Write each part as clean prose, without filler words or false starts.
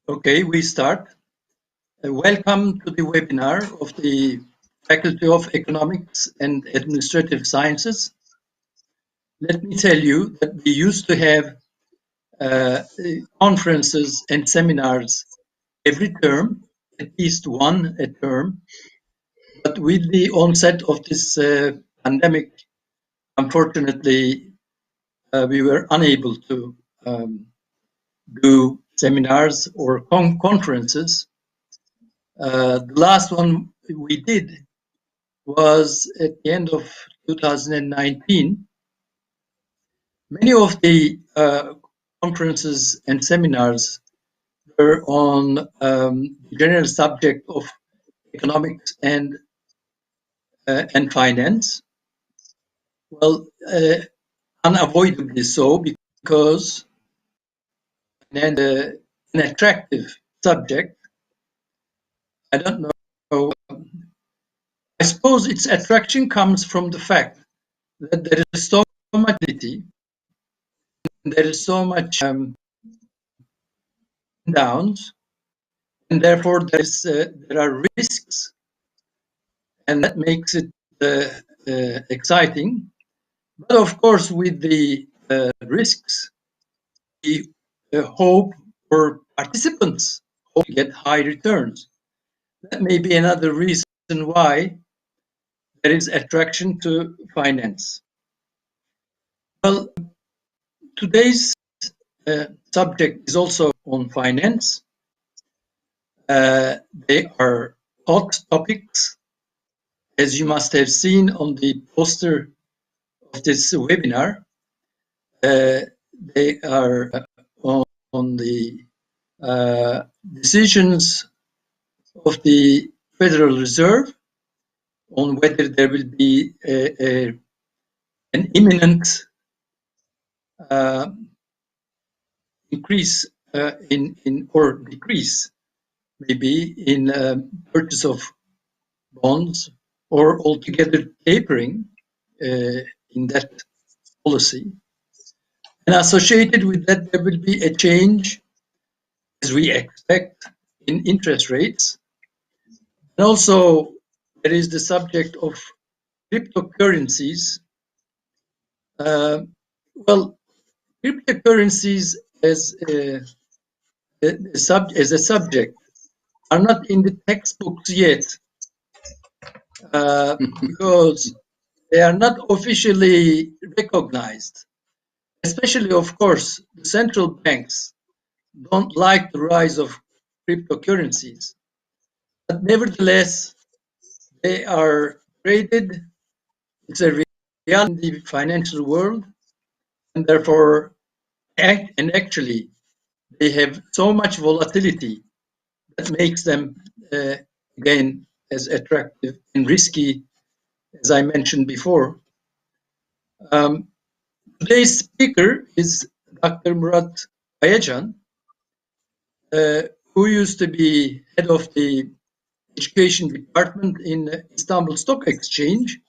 Okay, we start. Welcome to the webinar of the Faculty of Economics and Administrative Sciences. Let me tell you that we used to have conferences and seminars every term, at least one a term. But with the onset of this pandemic, unfortunately, we were unable to do seminars or conferences. The last one we did was at the end of 2019. Many of the conferences and seminars were on the general subject of economics and finance. Well, unavoidably so, because an attractive subject. I don't know. I suppose its attraction comes from the fact that there is so much activity, there is so much downs, and therefore there are risks, and that makes it exciting. But of course, with the risks, we hope, or participants hope, to get high returns. That may be another reason why there is attraction to finance. Well, today's subject is also on finance. They are hot topics, as you must have seen on the poster of this webinar. They are on the decisions of the Federal Reserve on whether there will be an imminent increase in or decrease maybe in purchase of bonds, or altogether tapering in that policy. And associated with that, there will be a change, as we expect, in interest rates. And also, there is the subject of cryptocurrencies. Well, cryptocurrencies as a subject are not in the textbooks yet, because they are not officially recognized. Especially, of course, the central banks don't like the rise of cryptocurrencies. But nevertheless, they are traded. It's a reality in the financial world, and therefore, and actually, they have so much volatility that makes them, again, as attractive and risky as I mentioned before. Today's speaker is Dr. Murat Kayacan, who used to be head of the education department in Istanbul Stock Exchange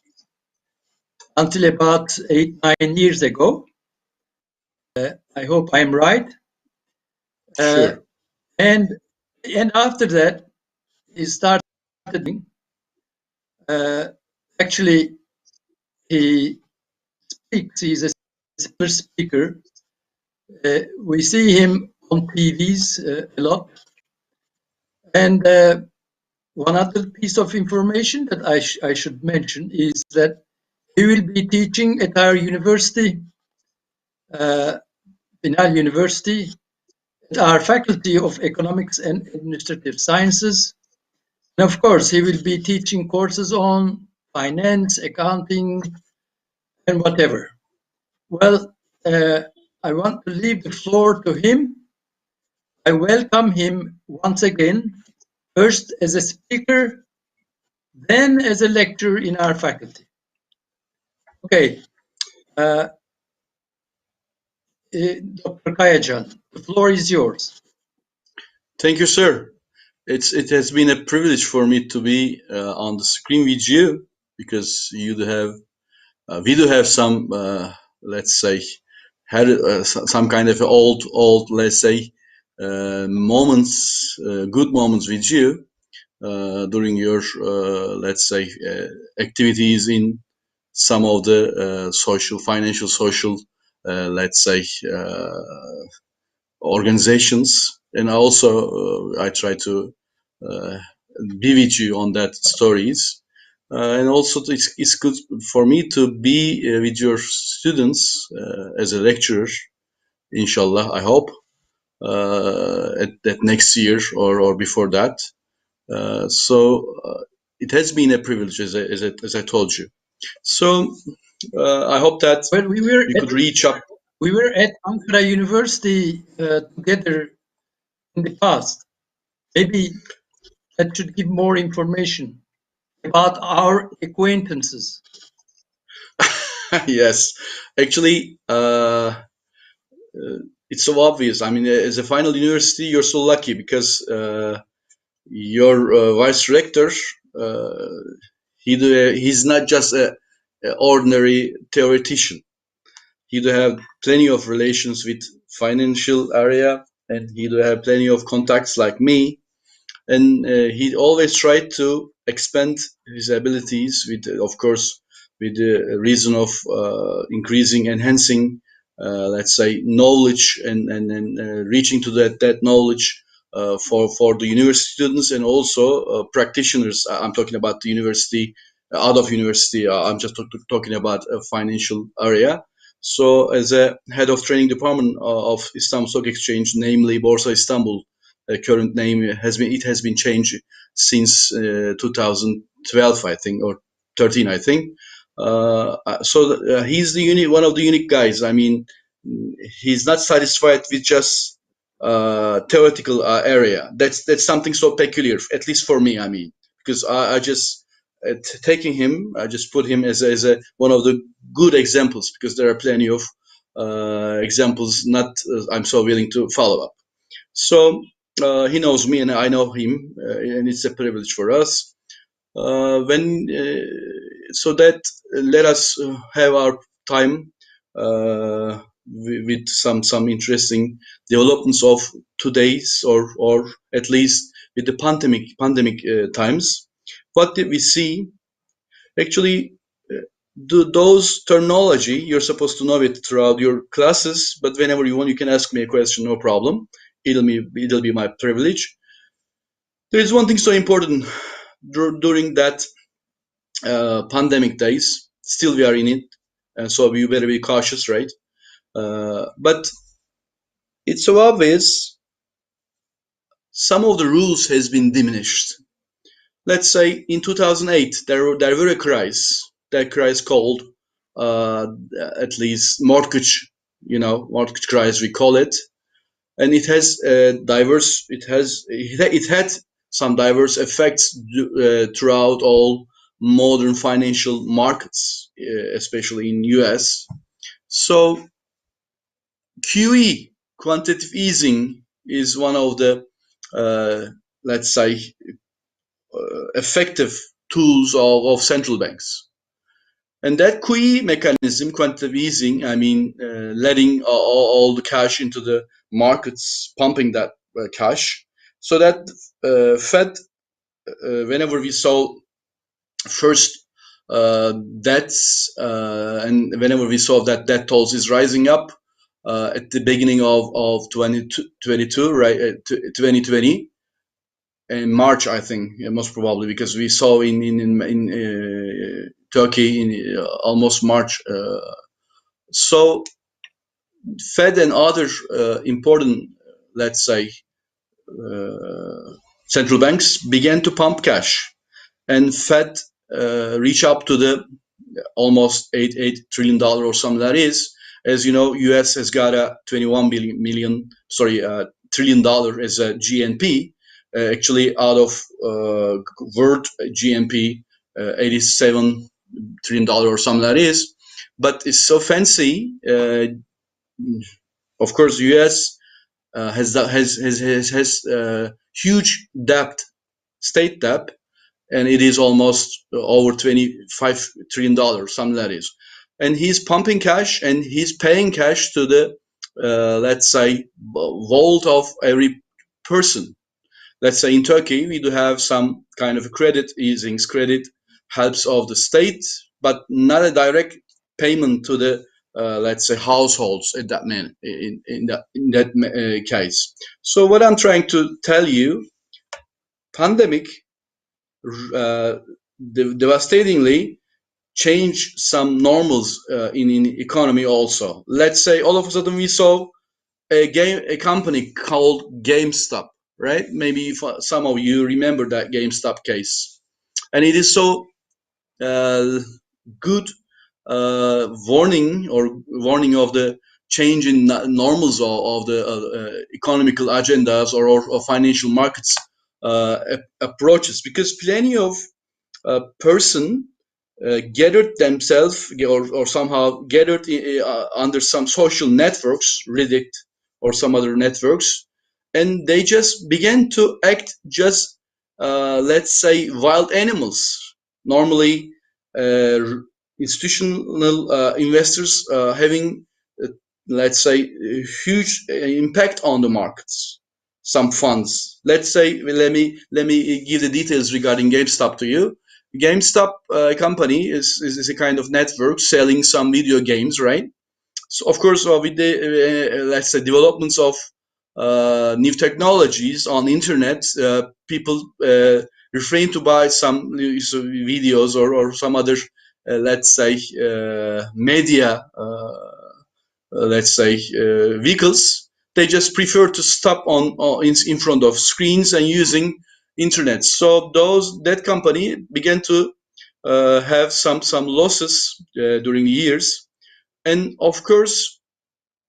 until about 8-9 years ago. I hope I'm right. Sure. And after that, he started. Actually, he speaks. He's a speaker. We see him on TVs a lot. And one other piece of information that I should mention is that he will be teaching at our university, Binal University, at our Faculty of Economics and Administrative Sciences. And of course, he will be teaching courses on finance, accounting, and whatever. Well, I want to leave the floor to him. I welcome him once again, first as a speaker, then as a lecturer in our faculty. Okay, Dr. Kayacan, the floor is yours. Thank you, sir. It has been a privilege for me to be on the screen with you, because you do have we do have some let's say had some kind of old let's say moments, good moments with you during your, let's say, activities in some of the financial, social, let's say, organizations. And also, I try to uh, be with you on that stories. And also, it's good for me to be with your students as a lecturer, inshallah, I hope, at that next year or before that. So it has been a privilege, as I told you. So I hope that Well, we could reach up. we were at Ankara University together in the past. Maybe that should give more information about our acquaintances. Yes, actually, it's so obvious. I mean, as a final university, you're so lucky because your vice rector, uh, he's not just a ordinary theoretician. He do have plenty of relations with financial area, and he do have plenty of contacts like me, and he always tried to expand his abilities with, of course, with the reason of increasing, enhancing, let's say, knowledge, and reaching to that knowledge for the university students, and also practitioners. I'm talking about the university, out of university. I'm just talking about a financial area. So, as a head of training department of Istanbul Stock Exchange, namely Borsa Istanbul, current name has been changed since 2012, I think, or 13, I think. So he's one of the unique guys. I mean, he's not satisfied with just theoretical area. That's something so peculiar, at least for me. I mean, because I just taking him, I just put him as a one of the good examples, because there are plenty of examples not I'm so willing to follow up. So he knows me and I know him, and it's a privilege for us. When so that let us have our time with some interesting developments of today's, or at least with the pandemic times. What did we see? Actually, those terminology, you're supposed to know it throughout your classes, but whenever you want, you can ask me a question, no problem. It'll be my privilege. There is one thing so important during that pandemic days. Still, we are in it, and so we better be cautious, right? But it's so obvious. Some of the rules has been diminished. Let's say in 2008, there were a crisis. That crisis called, uh, at least, mortgage crisis, we call it. And it has diverse it had some diverse effects throughout all modern financial markets, especially in US. So QE, quantitative easing, is one of the uh, let's say effective tools of central banks. And that QE mechanism, quantitative easing, I mean, letting all the cash into the markets, pumping that cash, so that Fed, whenever we saw first debts, and whenever we saw that debt tolls is rising up at the beginning of 2022, right, 2020, in March, I think, most probably, because we saw in Turkey in almost March. So Fed and other important, let's say, uh, central banks began to pump cash, and Fed reach up to the almost $8 trillion or something that is. As you know, U.S. has got a 21 trillion dollar as a GNP. Actually, out of world GNP, 87 trillion dollar or something that is. But it's so fancy. Of course, U.S. Has huge debt, state debt, and it is almost over $25 trillion, something that is. And he's pumping cash, and he's paying cash to the let's say, vault of every person. Let's say in Turkey, we do have some kind of credit easings, credit helps of the state, but not a direct payment to the let's say households in that man in that case. So what I'm trying to tell you, pandemic uh, devastatingly change some normals in economy also. Let's say all of a sudden we saw a company called GameStop, right? Maybe if some of you remember that GameStop case, and it is so uh, good warning of the change in normals of the economical agendas or financial markets approaches, because plenty of person gathered themselves or somehow gathered under some social networks, Reddit or some other networks, and they just began to act just, let's say, wild animals. Normally, uh, institutional investors having, let's say, a huge impact on the markets. Some funds. Let's say, let me give the details regarding GameStop to you. GameStop company is a kind of network selling some video games, right? So of course, with the let's say developments of new technologies on internet, people refrain to buy some videos or some other, let's say, media, let's say, vehicles. They just prefer to stop in front of screens and using internet. So that company began to have some losses during the years, and of course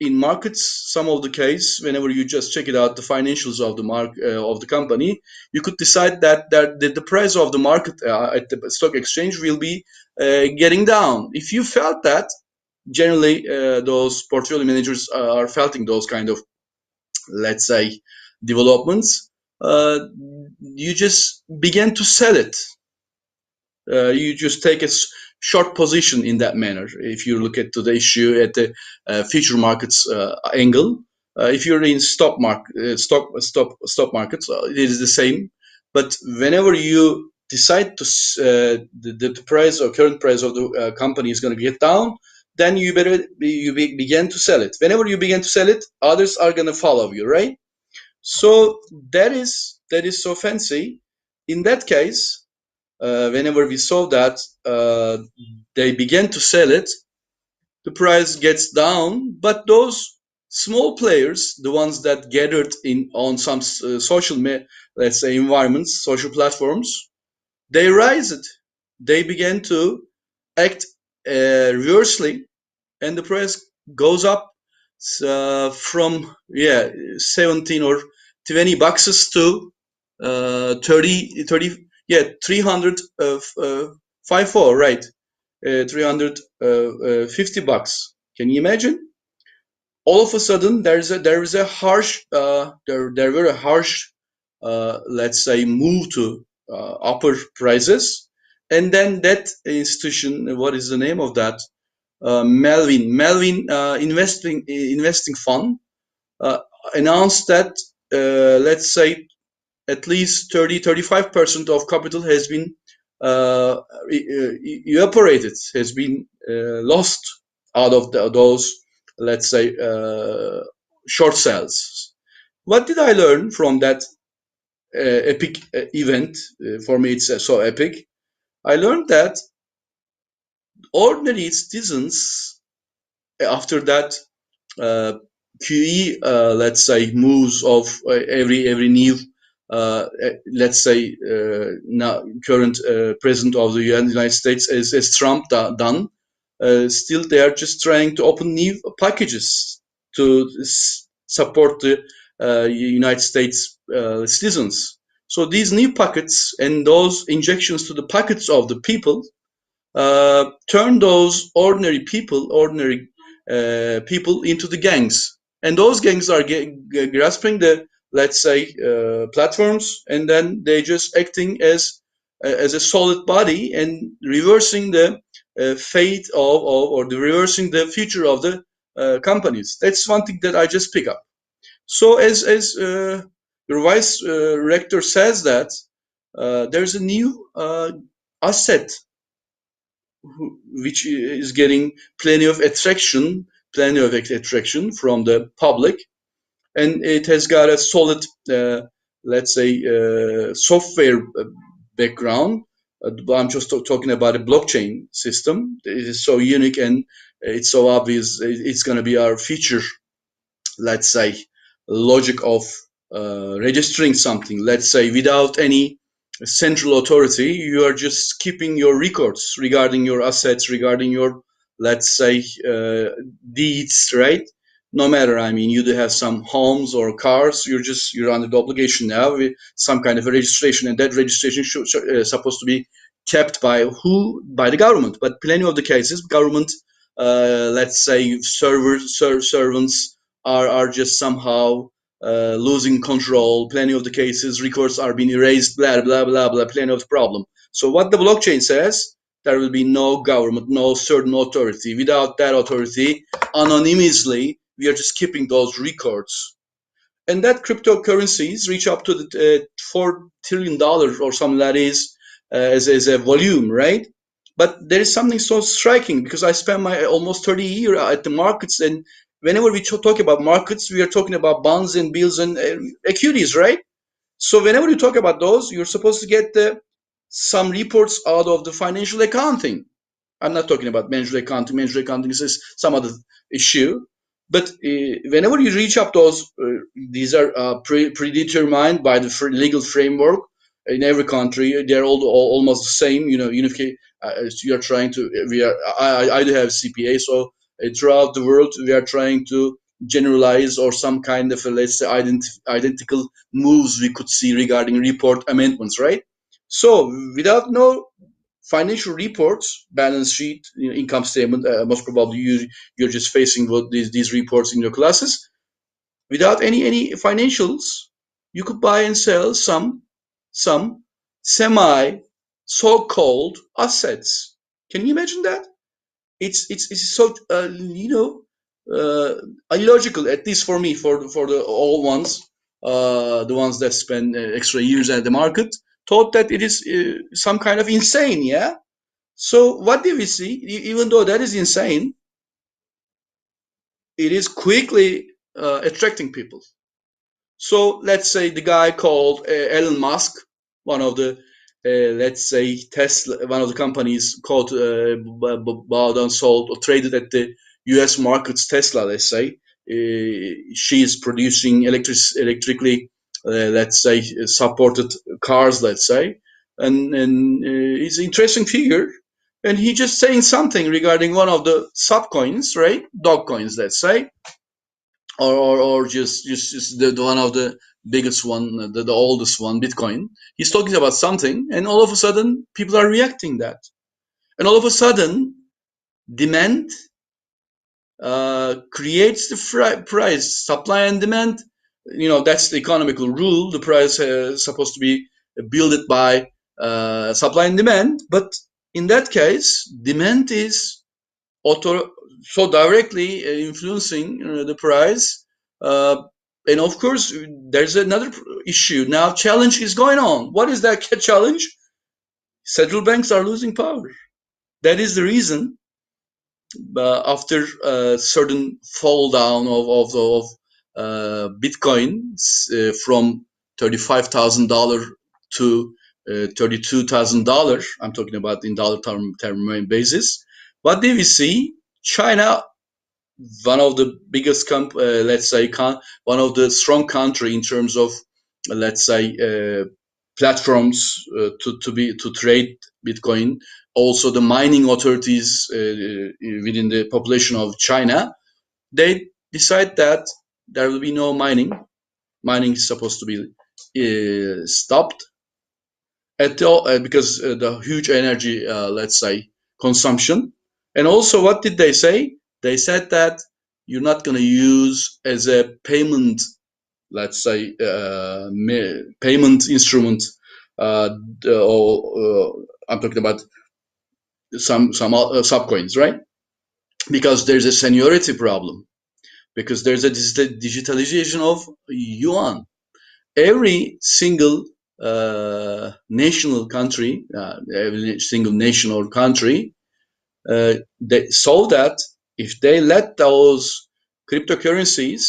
in markets, some of the case, whenever you just check it out, the financials of the of the company, you could decide that the price of the market at the stock exchange will be getting down. If you felt that, generally those portfolio managers are felting those kind of, let's say, developments. Uh, you just begin to sell it. You just take a short position in that manner. If you look at the issue at the future markets angle, if you're in stock markets, it is the same. But whenever you decide to the price or current price of the company is going to get down, then you begin to sell it. Whenever you begin to sell it, others are going to follow you, right? So that is so fancy. In that case, whenever we saw that they began to sell it, the price gets down. But those small players, the ones that gathered in on some social, let's say, environments, social platforms, they rise it. They began to act reversely, and the price goes up from 17 or 20 boxes to 30, yeah, 300 54, right, 350 bucks. Can you imagine? All of a sudden there is a harsh there were a harsh, let's say, move to upper prices. And then that institution, what is the name of that, Melvin investing fund, uh, announced that, let's say, at least 30-35% of capital has been evaporated, has been lost out of those, let's say, short sales. What did I learn from that epic event? For me, it's so epic. I learned that ordinary citizens, after that uh, QE, let's say, moves of every new, let's say, now current president of the United States as Trump done. Still, they are just trying to open new packages to support the United States citizens. So these new packets and those injections to the pockets of the people turn those ordinary people into the gangs, and those gangs are grasping the, let's say, platforms, and then they just acting as a solid body and reversing the fate of or the reversing the future of the companies. That's one thing that I just pick up. So as your vice rector says that there's a new asset which is getting plenty of attraction from the public, and it has got a solid, let's say, software background. I'm just talking about a blockchain system. It is so unique and it's so obvious. It's going to be our future, let's say, logic of registering something. Let's say without any central authority, you are just keeping your records regarding your assets, regarding your, let's say, deeds, right? No matter, I mean, you do have some homes or cars, you're under the obligation now with some kind of a registration, and that registration supposed to be kept by who? By the government. But plenty of the cases, government, let's say, servants are just somehow losing control. Plenty of the cases, records are being erased, blah, blah, blah, blah, plenty of problem. So what the blockchain says, there will be no government, no certain authority. Without that authority, anonymously, we are just keeping those records. And that cryptocurrencies reach up to the $4 trillion or something that is as a volume, right? But there is something so striking because I spent my almost 30 years at the markets, and whenever we talk about markets, we are talking about bonds and bills and equities, right? So whenever you talk about those, you're supposed to get some reports out of the financial accounting. I'm not talking about management accounting. Management accounting is some other issue. But whenever you reach up those, these are predetermined by the legal framework in every country. They're all almost the same. You know, you are trying to. I do have CPA, so throughout the world we are trying to generalize or some kind of let's say identical moves we could see regarding report amendments, right? So without no financial reports, balance sheet, income statement, most probably you're just facing what these reports in your classes. Without any financials, you could buy and sell some semi so-called assets. Can you imagine that? It's so illogical, at least for me, for the all ones, the ones that spend extra years at the market, thought that it is some kind of insane, yeah. So what do we see? Even though that is insane, it is quickly attracting people. So let's say the guy called Elon Musk, one of the let's say Tesla, one of the companies called bought and sold or traded at the U.S. markets. Tesla, let's say, she is producing electrically, let's say, supported cars, let's say, and he's an interesting figure. And he just saying something regarding one of the sub coins, right? Dog coins, let's say, or just the one of the biggest one, the oldest one, Bitcoin. He's talking about something, and all of a sudden, people are reacting that, and all of a sudden, demand creates the price, supply and demand. You know, that's the economical rule. The price is supposed to be built by supply and demand, but in that case, demand is auto so directly influencing the price. Uh, and of course, there's another issue. Now, challenge is going on. What is that challenge? Central banks are losing power. That is the reason. After a certain fall down of Bitcoin from $35,000 to $32,000, I'm talking about in dollar term basis. What do we see? China, one of the biggest let's say one of the strong country in terms of let's say platforms to trade Bitcoin. Also, the mining authorities within the population of China, they decide that there will be no mining. Mining is supposed to be stopped at all because the huge energy, let's say, consumption. And also, what did they say? They said that you're not going to use as a payment, let's say, payment instrument. I'm talking about some subcoins, right? Because there's a seniority problem. because there's a digitalization of yuan. Every single national country, every single nation or country, they saw that if they let those cryptocurrencies,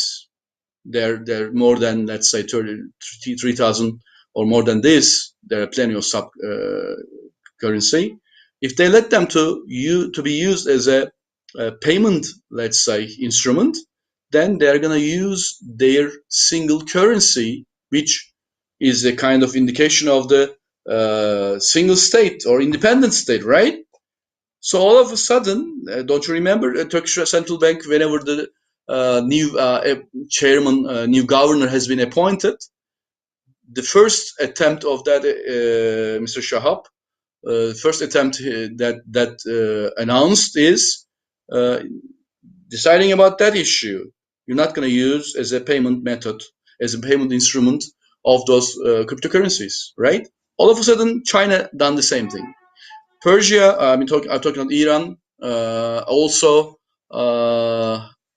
they're more than, let's say, 3,000 or more than this. There are plenty of sub currency. If they let them to be used as a payment, let's say, instrument, then they're gonna use their single currency, which is a kind of indication of the single state or independent state, right? So all of a sudden, don't you remember Turkish Central Bank, whenever the new chairman, new governor has been appointed, the first attempt of that, Mr. Shahab, first attempt that announced is uh, deciding about that issue. You're not going to use as a payment method, as a payment instrument of those cryptocurrencies, right? All of a sudden, China done the same thing. Persia, I'm talking about Iran, also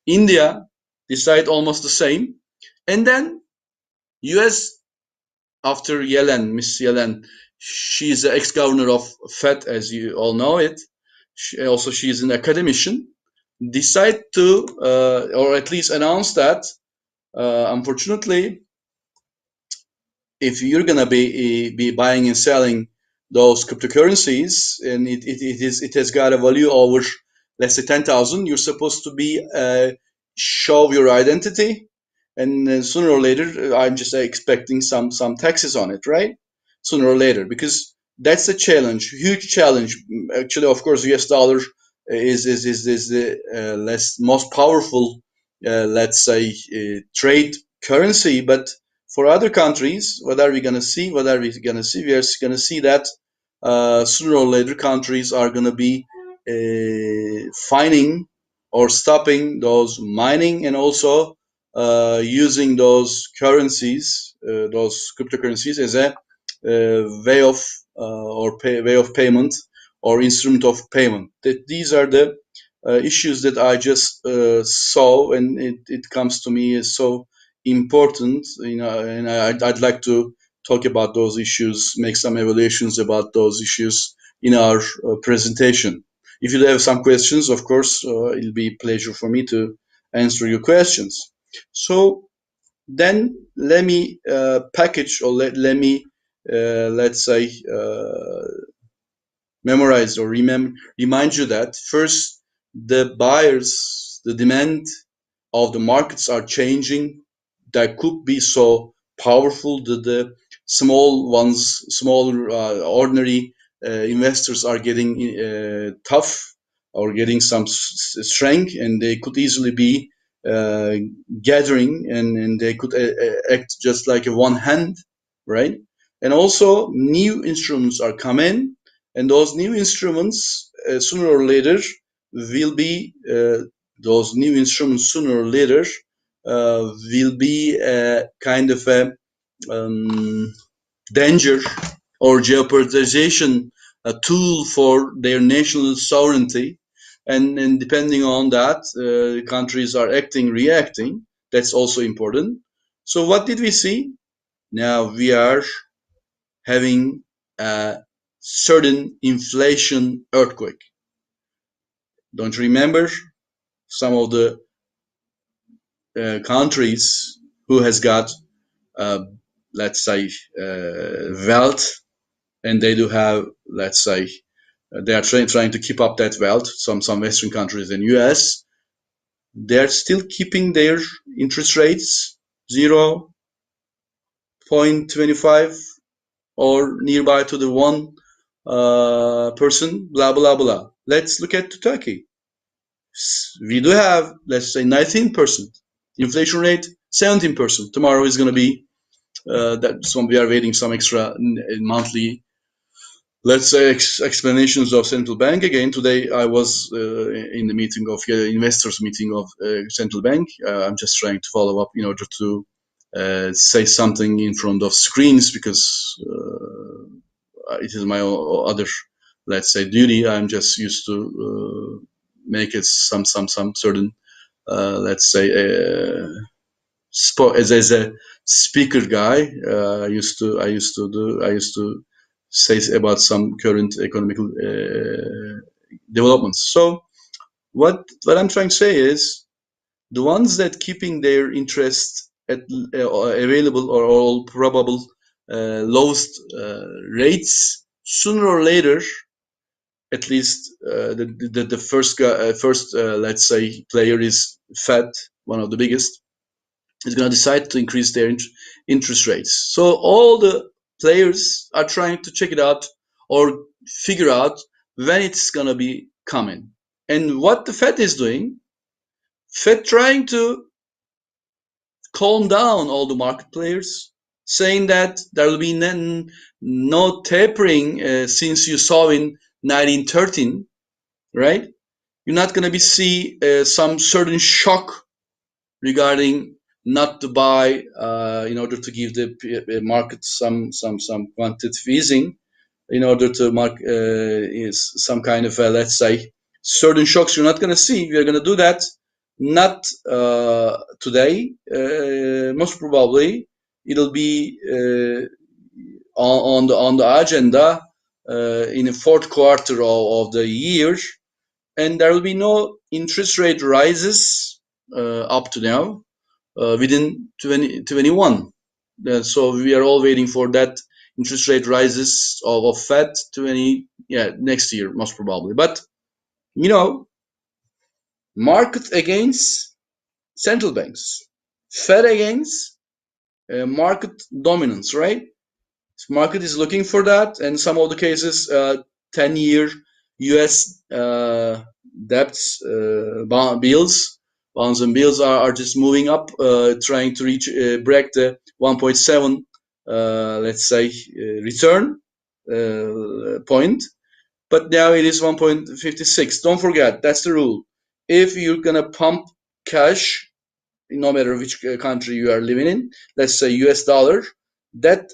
India decide almost the same. And then US, after Yellen, Miss Yellen, she's the ex-governor of Fed, as you all know it. She's an academician. Decide to, or at least announce that, unfortunately, if you're gonna be buying and selling those cryptocurrencies, and it has got a value over, let's say, 10,000, you're supposed to be show your identity, and sooner or later, I'm just expecting some taxes on it, right? Sooner or later, because that's a challenge, huge challenge. Actually, of course, US dollar is the less most powerful, let's say, trade currency, but for other countries, what are we going to see? What are we going to see? We are going to see that sooner or later countries are going to be fining or stopping those mining, and also using those currencies, those cryptocurrencies, as a way of way of payment or instrument of payment. That these are the issues that I just saw, and it comes to me as so important, and I'd like to talk about those issues, make some evaluations about those issues in our presentation. If you have some questions, of course, it'll be a pleasure for me to answer your questions. So then let me package, or let me, let's say, memorize or remind you that first, the buyers, the demand of the markets are changing. That could be so powerful that the small ones, smaller, ordinary investors are getting tough, or getting some strength, and they could easily be uh, gathering, and they could act just like a one hand, right? And also new instruments are coming, and those new instruments, sooner or later, will be those new instruments sooner or later will be a kind of a um, danger or jeopardization, a tool for their national sovereignty, and depending on that, countries are acting, reacting. That's also important. So what did we see? Now we are having a certain inflation earthquake. Don't you remember some of the countries who has got, uh, let's say, wealth, and they do have, let's say, they are trying to keep up that wealth. Some Western countries and US, they're still keeping their interest rates 0.25 or nearby to the 1%, blah blah blah. Let's look at Turkey. We do have, let's say, 19% inflation rate, 17%. Tomorrow is going to be that's when we are waiting some extra monthly, let's say, explanations of central bank. Again, today I was in the meeting of investors meeting of central bank. I'm just trying to follow up in order to say something in front of screens, because it is my other, let's say, duty. I'm just used to make it some certain let's say, as a speaker guy. I used to say about some current economical developments. So what I'm trying to say is the ones that keeping their interest at available or all probable lowest rates, sooner or later, at least the first let's say player is Fed, one of the biggest, is going to decide to increase their interest rates. So all the players are trying to check it out or figure out when it's going to be coming. And what the Fed is doing, Fed trying to calm down all the market players, saying that there will be no tapering since you saw in 1913, right? You're not going to be see some certain shock regarding not to buy in order to give the market some quantitative easing in order to mark is some kind of let's say certain shocks you're not going to see. We are going to do that not today. Most probably it'll be on the agenda in the fourth quarter of the year, and there will be no interest rate rises up to now within 2021. So we are all waiting for that interest rate rises of Fed 20, yeah, next year most probably. But you know, market against central banks, Fed against market dominance, right? Market is looking for that, and some of the cases, 10-year U.S. Debts, bills, bonds and bills are just moving up, trying to reach break the 1.7, let's say, return point. But now it is 1.56. Don't forget, that's the rule. If you're gonna pump cash, no matter which country you are living in, let's say US dollar, that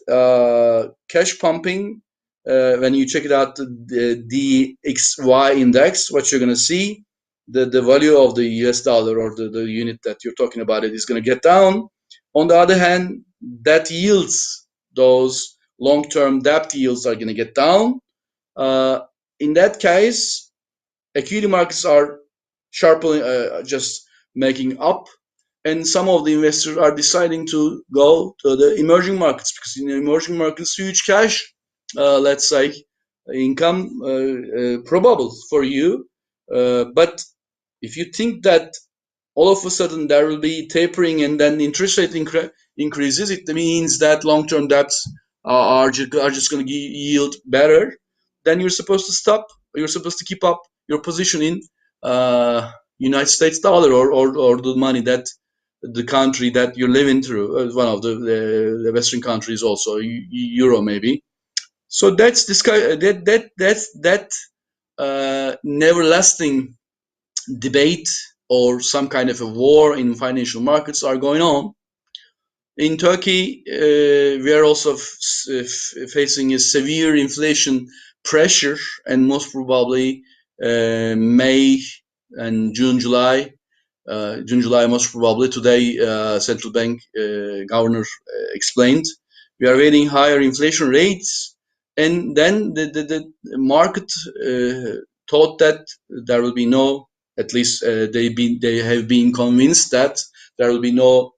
cash pumping, when you check it out, the XY index, what you're going to see, the value of the US dollar or the unit that you're talking about it is going to get down. On the other hand, that yields, those long-term debt yields are going to get down. In that case, equity markets are sharply just making up, and some of the investors are deciding to go to the emerging markets because in the emerging markets, huge cash, let's say, income probable for you. But if you think that all of a sudden there will be tapering and then interest rate increases, it means that long-term debts are just going to yield better. Then you're supposed to stop. You're supposed to keep up your position in United States dollar or the money that the country that you're living through, one of the Western countries, also euro maybe. So that's this that never lasting debate or some kind of a war in financial markets are going on. In Turkey, we are also facing a severe inflation pressure, and most probably May and June, July, most probably. Today, central bank governor explained we are waiting higher inflation rates, and then the market thought that there will be no, at least they have been convinced that there will be no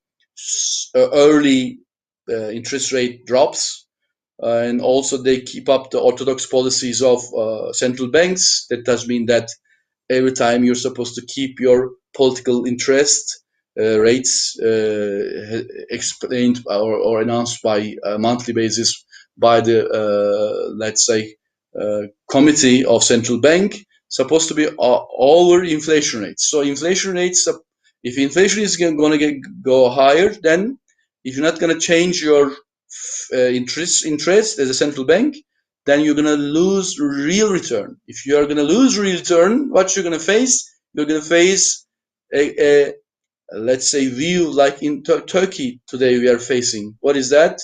early interest rate drops, and also they keep up the orthodox policies of central banks. That does mean that every time you're supposed to keep your political interest rates explained or announced by a monthly basis by the let's say committee of central bank, supposed to be over inflation rates. So inflation rates, if inflation is going to go higher, then if you're not going to change your interest as a central bank, then you're going to lose real return. If you are going to lose real return, what you're going to face? You're going to face a let's say view like in Turkey today we are facing. What is that?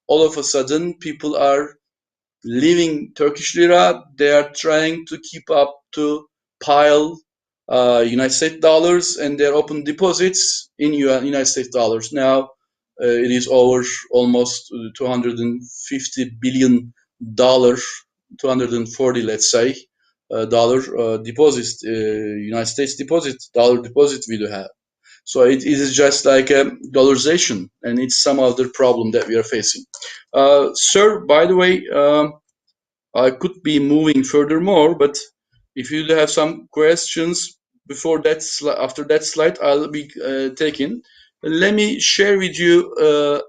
All of a sudden, people are leaving Turkish lira. They are trying to keep up to pile United States dollars, and their open deposits in United States dollars. Now it is over almost 250 billion dollar, 240, let's say, dollar deposits, United States deposit, dollar deposit we do have. So it is just like a dollarization, and it's some other problem that we are facing. Sir, by the way, I could be moving furthermore, but if you have some questions before that, after that slide, I'll be taking. Let me share with you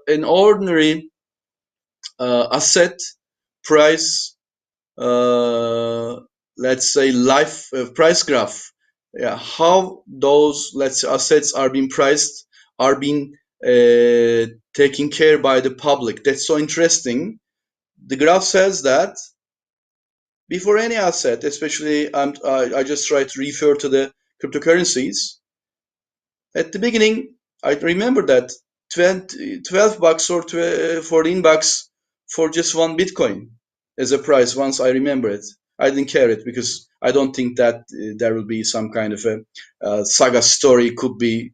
an ordinary asset price, uh, let's say life price graph. Yeah, how those, let's say, assets are being priced, are being taken care by the public. That's so interesting. The graph says that before any asset, especially I just try to refer to the cryptocurrencies. At the beginning, I remember that 12 bucks or 14 bucks for just one Bitcoin as a price. Once I remember it, I didn't care it because I don't think that there will be some kind of a saga story could be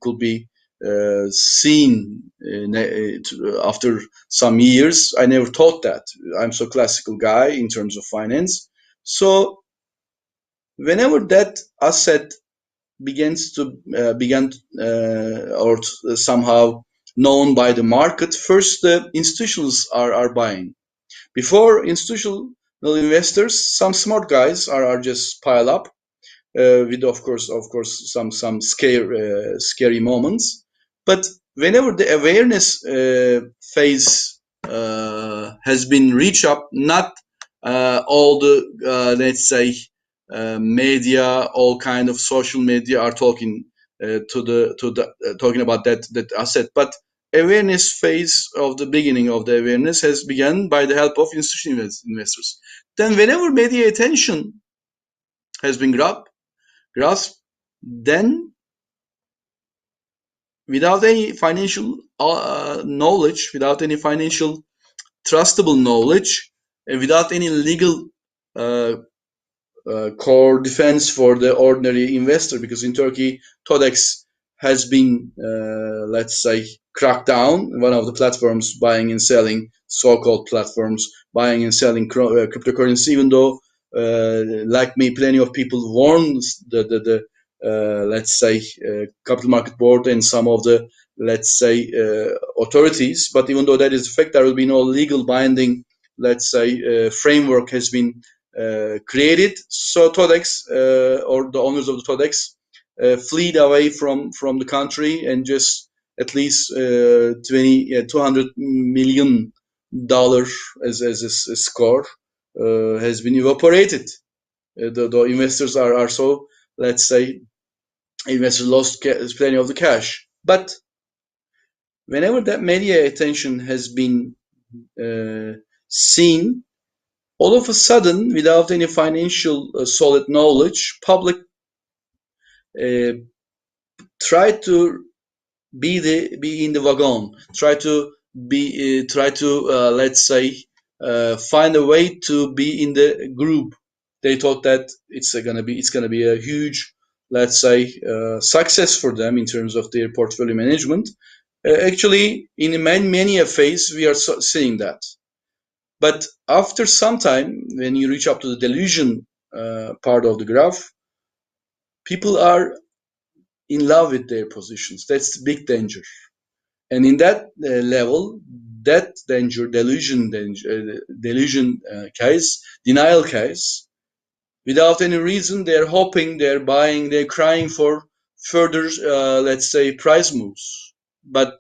seen after some years. I never thought that. I'm so classical guy in terms of finance. So whenever that asset begins to began or somehow known by the market, first the institutions are buying. Before institutional investors, some smart guys are just pile up with of course some scary moments. But whenever the awareness phase has been reached up, not all the let's say media, all kind of social media are talking talking about that asset, but awareness phase of the beginning of the awareness has begun by the help of institutional investors. Then whenever media attention has been grasped, then without any financial knowledge, without any financial trustable knowledge, and without any legal uh, core defense for the ordinary investor, because in Turkey, Todex has been, let's say, cracked down. One of the platforms buying and selling, so-called platforms buying and selling cryptocurrency, even though, like me, plenty of people warned the let's say, capital market board and some of the, let's say, authorities. But even though that is the fact, there will be no legal binding, let's say, framework has been created. So Todex or the owners of the Todex fled away from the country, and just at least 200 million dollars as a score has been evaporated. The investors are so, let's say, investors lost plenty of the cash. But whenever that media attention has been seen, all of a sudden, without any financial solid knowledge, public uh, try to be in the wagon, try to let's say find a way to be in the group. They thought that it's gonna be a huge, let's say, success for them in terms of their portfolio management. Actually, in many a phase, we are seeing that. But after some time, when you reach up to the delusion part of the graph, people are in love with their positions. That's the big danger. And in that level, that danger, delusion case, denial case, without any reason, they're hoping, they're buying, they're crying for further, let's say, price moves. But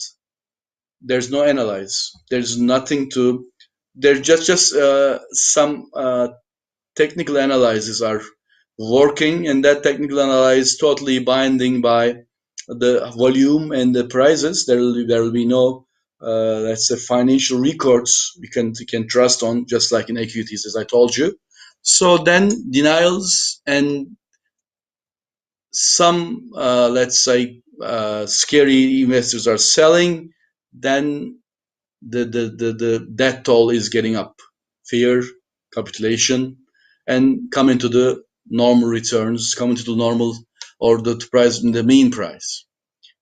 there's no analyze. There's nothing to. There's just some technical analyses are working, and that technical analysis totally binding by the volume and the prices. There will be no, let's say, financial records you can trust on, just like in equities, as I told you. So then denials and some, let's say, scary investors are selling. Then the death toll is getting up, fear, capitulation, and coming to the normal returns, coming to the normal or the price in the mean price.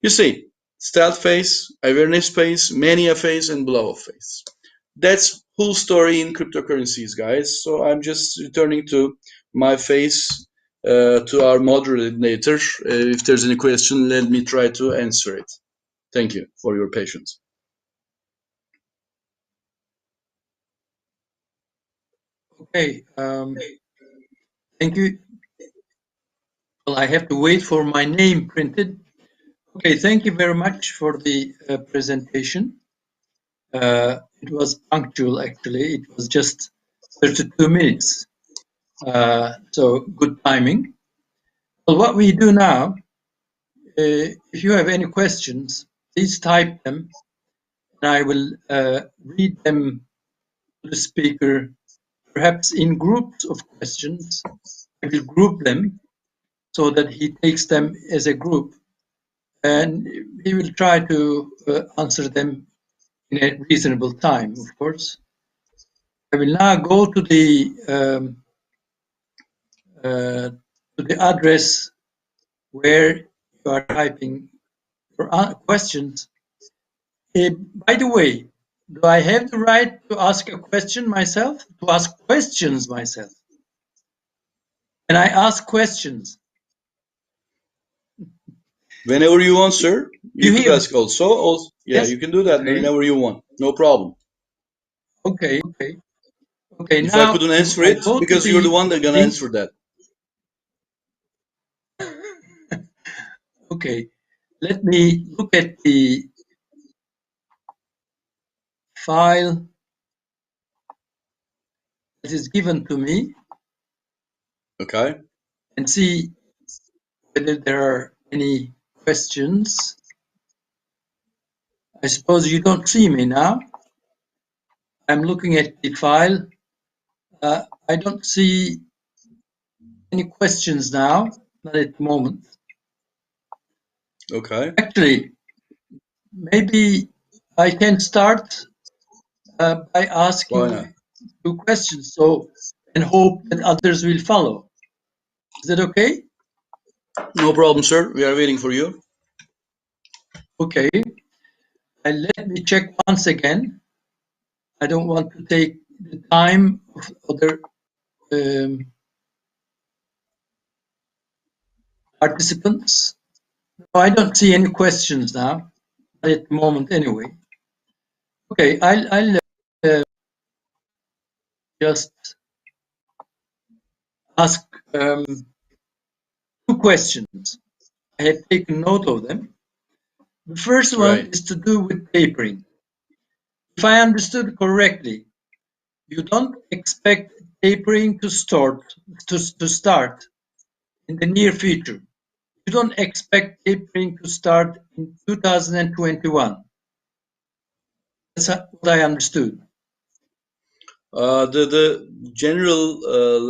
You see, stealth phase, awareness phase, mania phase, and blow-off phase. That's whole story in cryptocurrencies, guys. So I'm just returning to my phase to our moderator. If there's any question, let me try to answer it. Thank you for your patience. Okay, thank you. Well, I have to wait for my name printed. Okay, thank you very much for the presentation. It was punctual, actually. It was just 32 minutes. So good timing. Well, what we do now, if you have any questions, please type them and I will read them to the speaker, perhaps in groups of questions. I will group them so that he takes them as a group and he will try to answer them in a reasonable time, of course. I will now go to the address where you are typing your questions. By the way, do I have the right to ask a question myself? To ask questions myself? And I ask questions. Whenever you want, sir, Do you you could hear me? ask also. Yeah, Yes? you can do that Okay. whenever you want. No problem. Okay. Okay. If I Now couldn't answer I it, go to because you're the the one that gonna link. answer that. Okay. Let me look at the file that is given to me Okay. and see whether there are any questions. I suppose you don't see me now. I'm looking at the file. I don't see any questions now, not at the moment. Okay. Actually, maybe I can start by Why not? asking two questions, so and hope that others will follow. Is that okay? No problem, sir. We are waiting for you. Okay. Let me check once again. I don't want to take the time of other participants. No, I don't see any questions now, not at the moment anyway. Okay, I'll just ask two questions. I have taken note of them. The first one Right. is to do with tapering. If I understood correctly, you don't expect tapering to start in the near future. You don't expect tapering to start in 2021. That's what I understood. The general,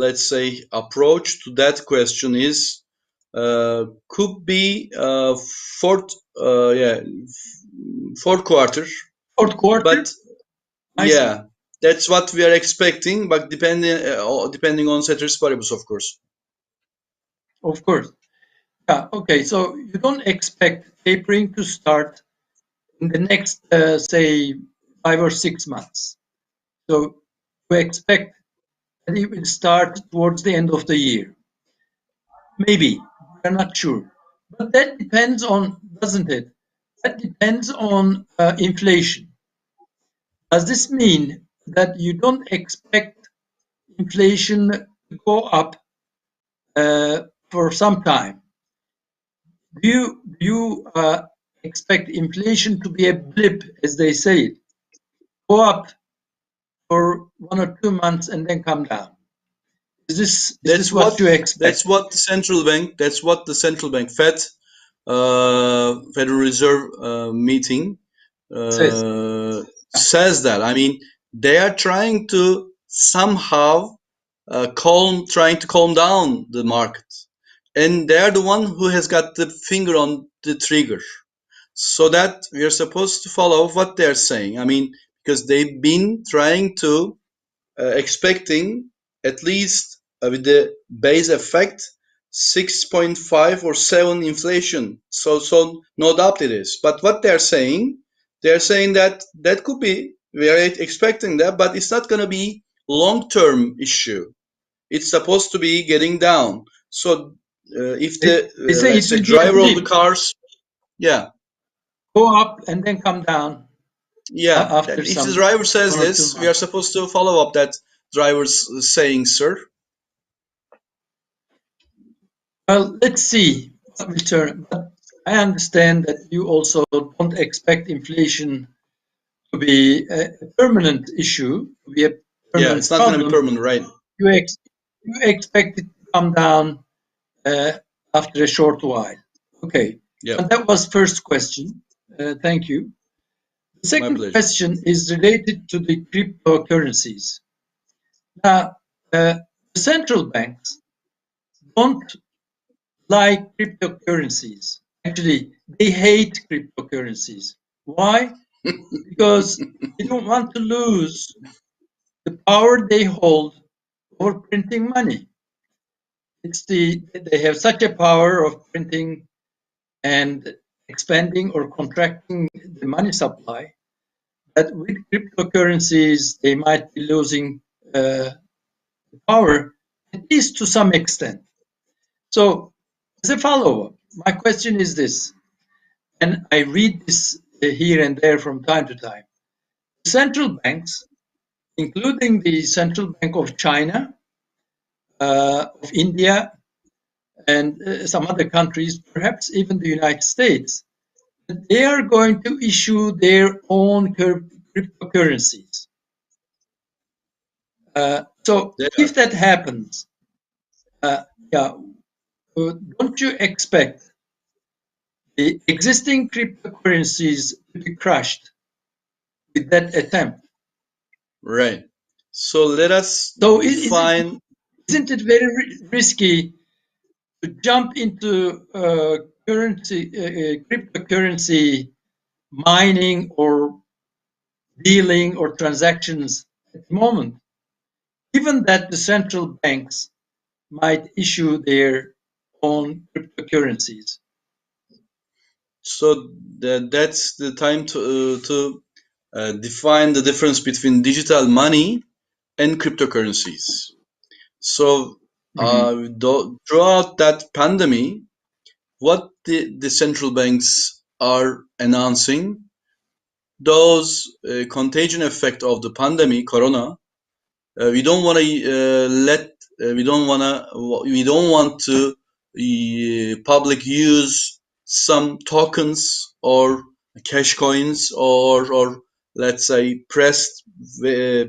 let's say, approach to that question is could be fourth, yeah, fourth quarter, Fourth quarter? but I see. yeah, that's what we are expecting, but depending on ceteris paribus, of course. Of course. Yeah, okay. So you don't expect tapering to start in the next, say, 5 or 6 months. So we expect that it will start towards the end of the year. Maybe. We're not sure. But that depends on, doesn't it? That depends on inflation. Does this mean that you don't expect inflation to go up for some time? Do you expect inflation to be a blip, as they say, go up for 1 or 2 months and then come down? Is this what you expect? That's what the central bank. That's what the central bank, Federal Reserve meeting Says. says that. I mean, they are trying to somehow trying to calm down the market, and they are the one who has got the finger on the trigger, so that we are supposed to follow what they are saying. I mean, because they've been trying to expecting at least with the base effect 6.5 or 7 inflation. So no doubt it is. But what they're saying that that could be, we are expecting that, but it's not going to be long-term issue. It's supposed to be getting down. So if They, the they say let's it say will be a driver of the blip, cars, yeah, go up and then come down yeah, after then if the some driver says 1 or 2 this, we are months. supposed to follow up that driver's saying, sir. Well, let's see what will turn. But I understand that you also don't expect inflation to be a permanent issue, to be a Yeah, it's permanent not going to be problem. permanent, right? You, ex- you expect it to come down uh, after a short while. Okay, Yeah, and that was first question. Thank you. The my second pleasure. question is related to the cryptocurrencies. Now, the central banks don't like cryptocurrencies. Actually, they hate cryptocurrencies. Why? Because they don't want to lose the power they hold over printing money. They have such a power of printing and expanding or contracting the money supply that with cryptocurrencies they might be losing power, at least to some extent. So, as a follow-up, my question is this, and I read this here and there from time to time. Central banks, including the Central Bank of China, of India, and some other countries, perhaps even the United States, they are going to issue their own cryptocurrencies. So They if are. that happens, uh, yeah, don't you expect the existing cryptocurrencies to be crushed with that attempt? Right. So let us So define. isn't it very risky to jump into cryptocurrency mining or dealing or transactions at the moment, given that the central banks might issue their own cryptocurrencies? So that's the time to define the difference between digital money and cryptocurrencies. So Mhm. throughout that pandemic, what the central banks are announcing, those contagion effect of the pandemic, corona, we don't want to we don't want to public use some tokens or cash coins or let's say pressed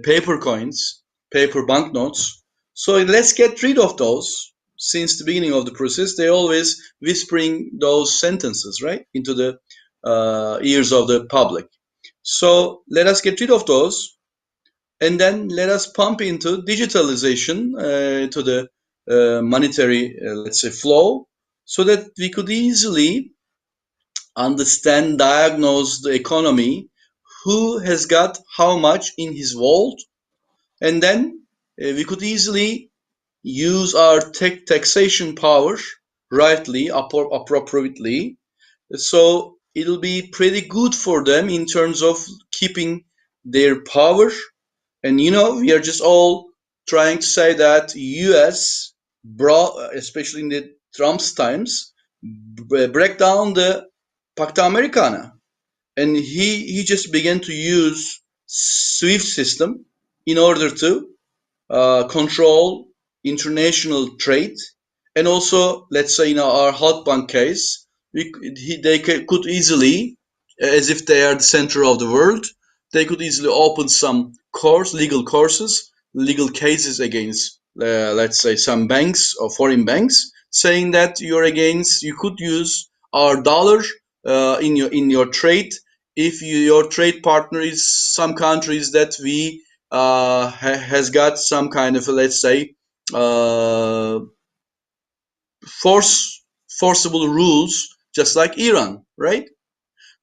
paper coins, paper banknotes. So let's get rid of those. Since the beginning of the process, they always whispering those sentences right into the ears of the public. So let us get rid of those, and then let us pump into digitalization to the monetary, let's say, flow, so that we could easily understand, diagnose the economy, who has got how much in his vault, and then we could easily use our taxation power rightly, appropriately. So it'll be pretty good for them in terms of keeping their power. And we are just all trying to say that U.S. brought, especially in the Trump's times, break down the Pacta Americana, and he just began to use SWIFT system in order to control international trade, and also, let's say, in our hot bank case, they could easily, as if they are the center of the world, they could easily open some legal courses, legal cases against, let's say, some banks or foreign banks, saying that you could use our dollar in your trade if your trade partner is some countries that we has got some kind of, let's say, uh, forcible rules, just like Iran, right?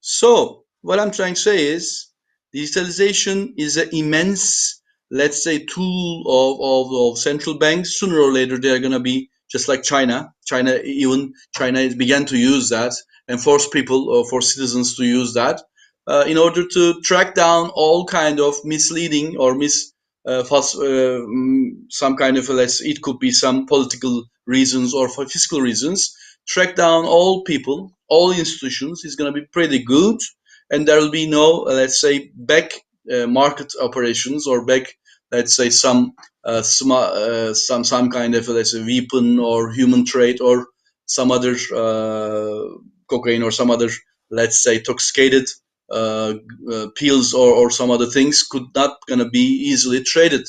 So what I'm trying to say is, digitalization is an immense, let's say, tool of central banks. Sooner or later, they're going to be just like China. China began to use that and force people or for citizens to use that in order to track down all kind of misleading or false, some kind of, it could be some political reasons or for fiscal reasons. Track down all people, all institutions is going to be pretty good, and there will be no, let's say, back market operations or back, let's say, some kind of, let's say, weapon or human trade or some other cocaine or some other, let's say, toxicated uh, pills or some other things could not gonna be easily traded.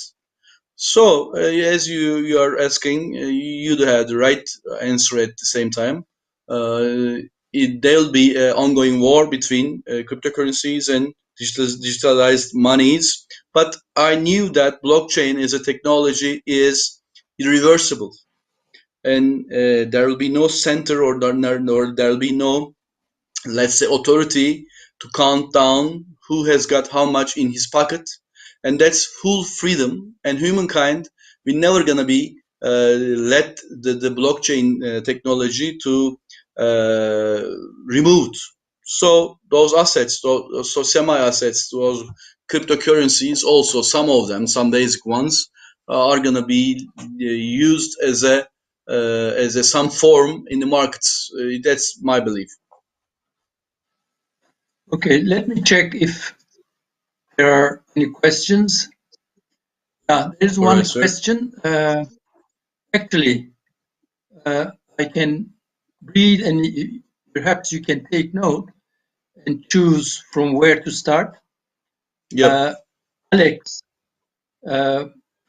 So, as you are asking, you had the right answer at the same time. Uh, there'll be an ongoing war between cryptocurrencies and digitalized monies. But I knew that blockchain as a technology is irreversible, and there will be no center or there will be no, let's say, authority to count down who has got how much in his pocket, and that's full freedom. And humankind, we're never gonna be let the blockchain technology to removed. So those assets, so semi assets, those cryptocurrencies, also some of them, some basic ones, are gonna be used as a some form in the markets. That's my belief. Okay, let me check if there are any questions. There's All right, one sir. question. Actually, I can read and perhaps you can take note and choose from where to start. Yep. Alex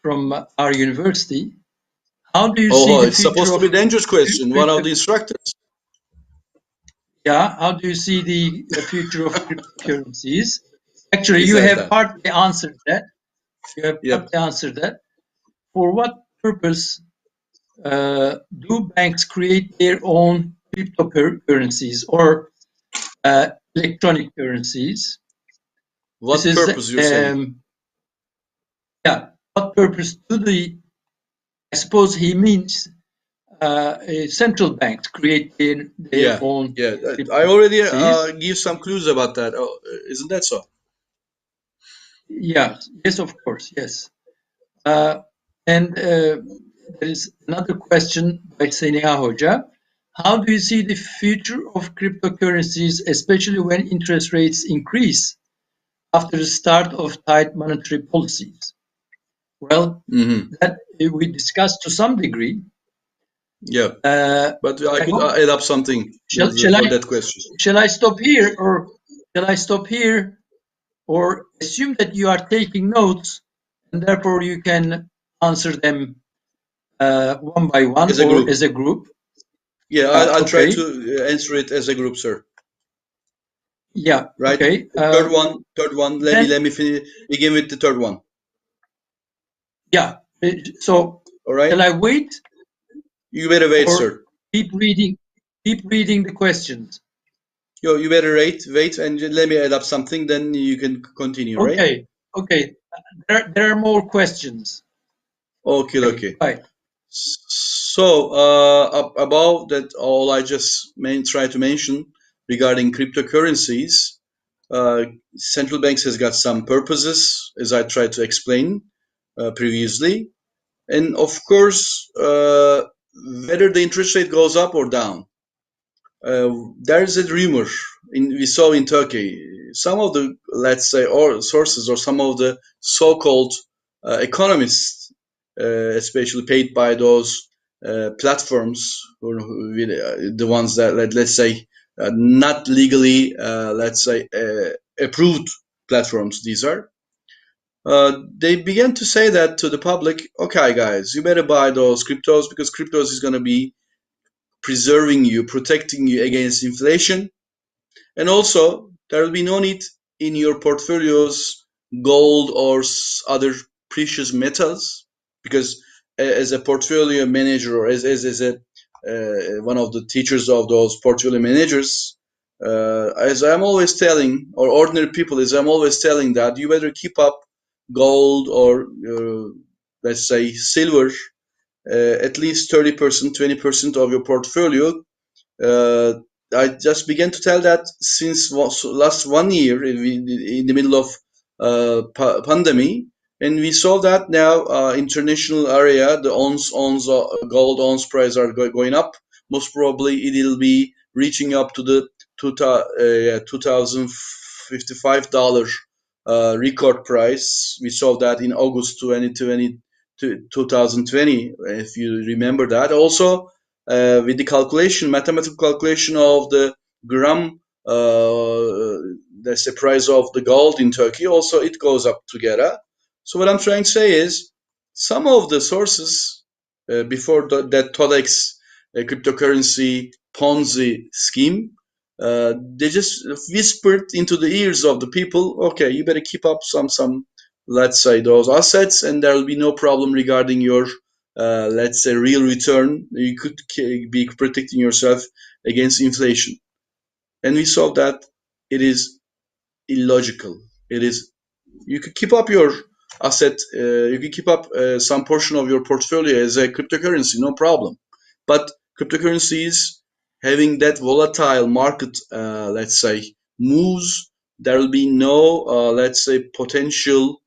from our university, how do you see Oh, the it's future supposed to of be a dangerous question. One of crypto? the instructors. Yeah, how do you see the future of cryptocurrencies? Actually, He you says have that. partly answered that. You have Yep. partly answered that. For what purpose do banks create their own cryptocurrencies or electronic currencies? This What is, purpose you're saying? yeah, what purpose do I suppose he means central banks create their Yeah. own Yeah. I already cryptocurrencies. give some clues about that. Oh, isn't that so? Yeah, yes, of course, yes. Uh, and there is another question by Seniha Hoja. How do you see the future of cryptocurrencies, especially when interest rates increase after the start of tight monetary policies? Well, Mm-hmm. that we discussed to some degree. Yeah. Uh, But I I could hope, add up something shall, shall for I that question. shall I stop here or assume that you are taking notes and therefore you can answer them one by one As a or group. as a group? Yeah, I'll try Okay. to answer it as a group, sir. Yeah. Right? Okay. The third one. Then, Let me begin with the third one. yeah. So, All right? shall I wait You better wait, or sir. keep reading? Keep reading the questions. You better wait, and let me add up something. Then you can continue, right? Okay. Okay. There are more questions. Okay, Okay. okay. Right. So, about that, all I just try to mention regarding cryptocurrencies, central banks has got some purposes, as I tried to explain previously, and of course, whether the interest rate goes up or down. There is a rumor we saw in Turkey. Some of the, let's say, or sources or some of the so-called economists, especially paid by those platforms, the ones that let's say not legally, let's say, approved platforms. These are. They began to say that to the public. Okay, guys, you better buy those cryptos because cryptos is going to be preserving you, protecting you against inflation. And also, there will be no need in your portfolios gold or other precious metals because as a portfolio manager or as a one of the teachers of those portfolio managers, as I'm always telling, or ordinary people, as I'm always telling that you better keep up gold or let's say silver at least 30%, 20% of your portfolio. uh, I just began to tell that since last 1 year, in the middle of pandemic, and we saw that now international area, the gold ounce price are going up. Most probably it'll be reaching up to the $2,055 record price. We saw that in August 2020, 2020, if you remember that. Also, with the mathematical calculation of the gram, that's the price of the gold in Turkey, also it goes up together. So what I'm trying to say is, some of the sources before that Todex cryptocurrency Ponzi scheme, they just whispered into the ears of the people, okay, you better keep up some, let's say, those assets, and there will be no problem regarding your let's say, real return. You could be protecting yourself against inflation. And we saw that it is illogical. It is, you could keep up your asset, you can keep up some portion of your portfolio as a cryptocurrency, no problem. But cryptocurrencies having that volatile market, let's say, moves, there will be no, let's say, potential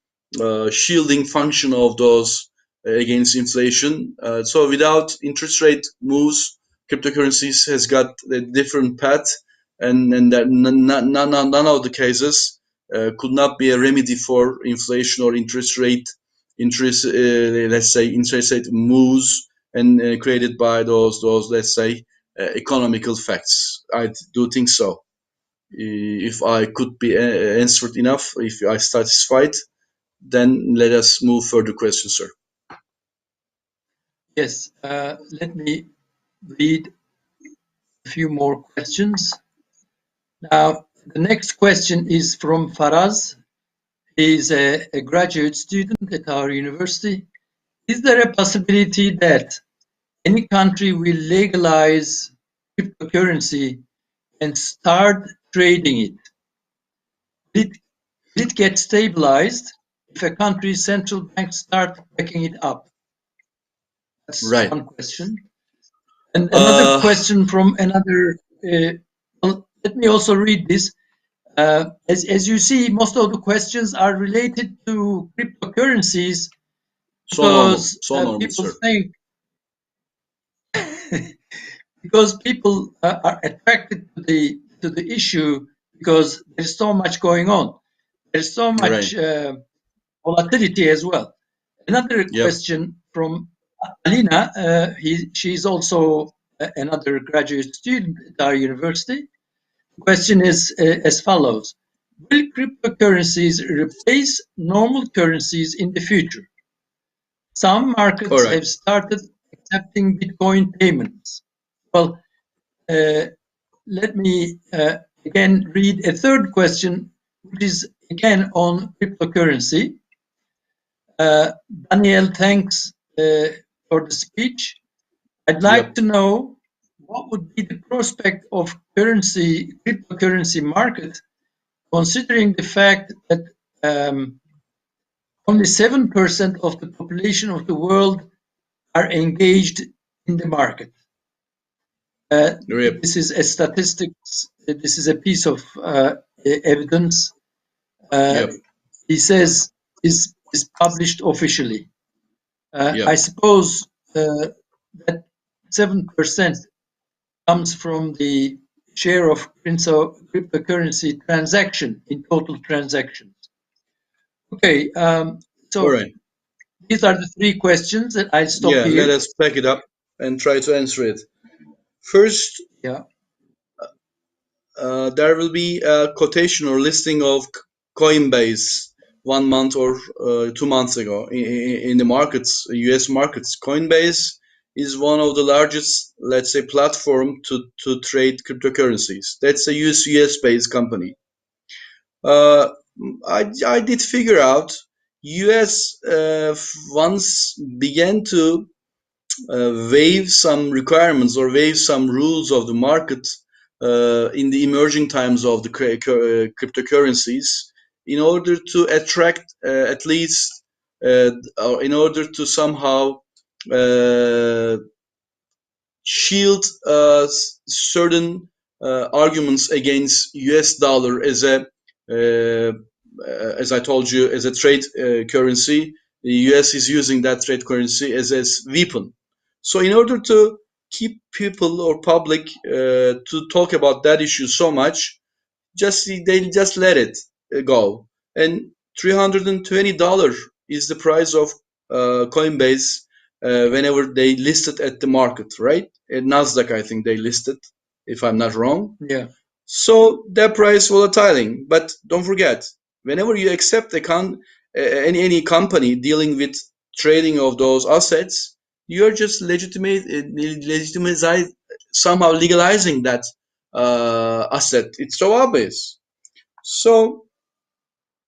shielding function of those against inflation. So without interest rate moves, cryptocurrencies has got a different path, and that none of the cases could not be a remedy for inflation or let's say, interest rate moves, and created by those, let's say, economical facts. I do think so. If I could be answered enough, if I satisfied, then let us move further questions, sir. Yes, let me read a few more questions. Now, the next question is from Faraz. He's a graduate student at our university. Is there a possibility that any country will legalize cryptocurrency and start trading it? Will it get stabilized if a country's central bank start backing it up? That's Right. one question. And another question from another, let me also read this. As you see, most of the questions are related to cryptocurrencies because So normal, people sir. think, because people are attracted to the issue because there's so much going on. There's so much Right. volatility as well. Another Yep. question from Alina. She's also another graduate student at our university. The question is as follows. Will cryptocurrencies replace normal currencies in the future? Some All markets right. have started accepting Bitcoin payments. Well, let me again read a third question, which is again on cryptocurrency. Daniel, thanks for the speech. I'd like Yep. to know what would be the prospect of cryptocurrency market, considering the fact that only 7% of the population of the world are engaged in the market. Yep. This is a statistics, this is a piece of evidence. Yep. He says is published officially. I Yep. suppose that 7% comes from the share of cryptocurrency transaction in total transactions. Okay, All so right. these are the three questions that I'll stop Yeah. Let here. us pack it up and try to answer it. First, Yeah. there will be a quotation or listing of Coinbase 1 month or 2 months ago in the markets, US markets. Coinbase is one of the largest, let's say, platform to trade cryptocurrencies. That's a US based company. Uh, I did figure out US once began to waive some requirements or waive some rules of the market in the emerging times of the cryptocurrencies, in order to attract at least, or in order to somehow uh, shield certain arguments against US dollar uh, as I told you, as a trade currency. The US is using that trade currency as a weapon. So in order to keep people or public to talk about that issue so much, they just let it go. And $320 is the price of Coinbase whenever they listed at the market, right? At Nasdaq, I think they listed, if I'm not wrong. Yeah. So that price volatiling. But don't forget, whenever you accept any company dealing with trading of those assets, you're just legitimate somehow legalizing that asset. It's so obvious. So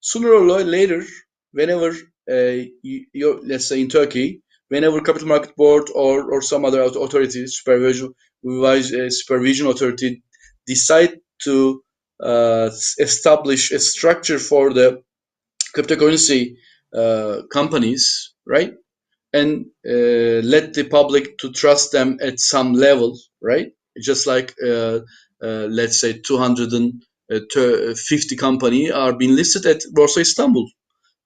sooner or later, whenever let's say in Turkey, whenever capital market board or some other authority, supervision authority, decide to establish a structure for the cryptocurrency companies, right? And let the public to trust them at some level, right? Just like let's say 250 company are being listed at Borsa Istanbul,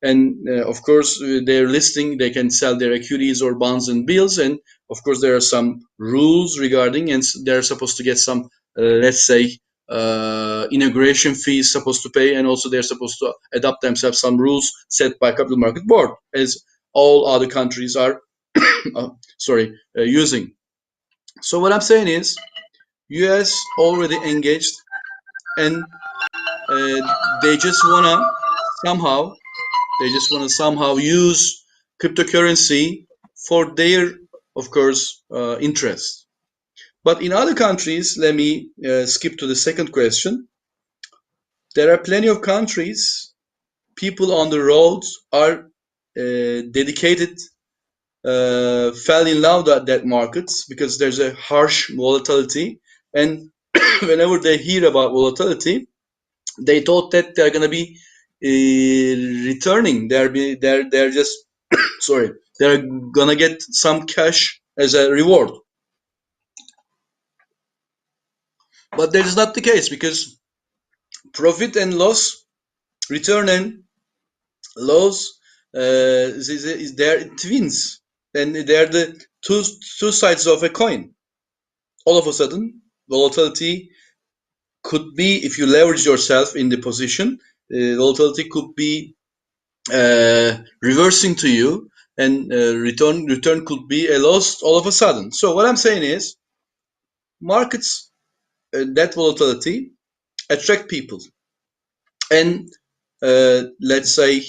and of course they're listing, they can sell their equities or bonds and bills, and of course there are some rules regarding, and they're supposed to get some let's say integration fees supposed to pay, and also they're supposed to adapt themselves some rules set by capital market board, as all other countries are using. So what I'm saying is US already engaged, and uh, they just wanna somehow they just want to somehow use cryptocurrency for their, of course, interest. But in other countries, let me skip to the second question. There are plenty of countries, people on the roads are dedicated, fell in love with that markets because there's a harsh volatility. And whenever they hear about volatility, they thought that they're going to be returning. They're just sorry, they're gonna get some cash as a reward. But that is not the case, because profit and loss, return and loss, they're twins, and they're the two sides of a coin. All of a sudden, volatility could be, if you leverage yourself in the position, volatility could be reversing to you, and return could be a loss all of a sudden. So what I'm saying is, markets, that volatility attract people, and let's say